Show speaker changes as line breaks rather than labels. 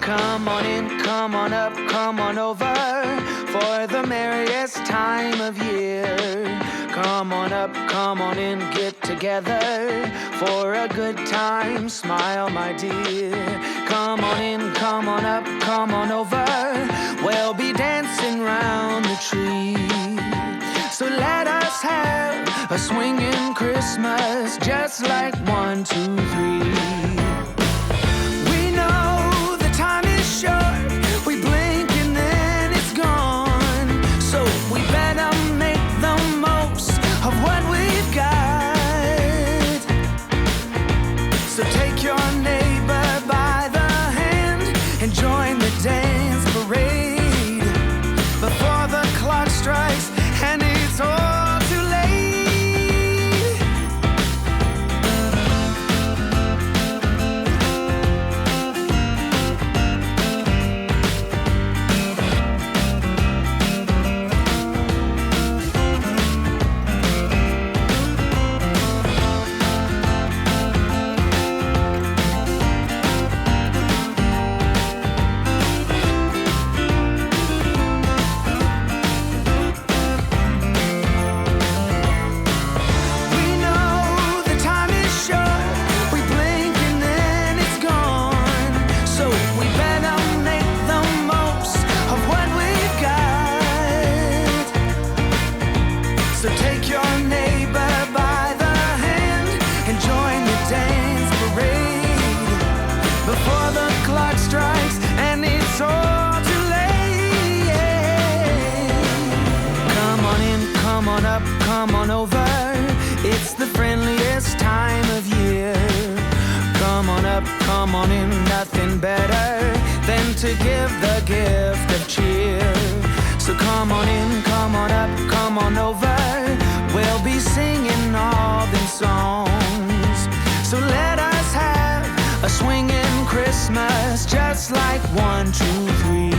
Come on in, come on up, come on over for the merriest time of year. Come on up, come on in, get together for a good time. Smile, my dear. Come on in, come on up, come on over. We'll be dancing round the tree. So let us have a swinging Christmas, just like 1, 2, 3. We know the time is short. We blink and then it's gone. So we better make the most of what we've got. So take your neighbor by the hand and join the dance parade before the clock strikes and it's all too late. So take your neighbor by the hand and join the dance parade before the clock strikes and it's all too late. Come on in, come on up, come on over. It's the friendliest time of year. Come on up, come on in, nothing better than to give the gift of cheer. So come on in, come on up, come on over. We'll be singing all them songs. So let us have a swinging Christmas, just like 1, 2, 3.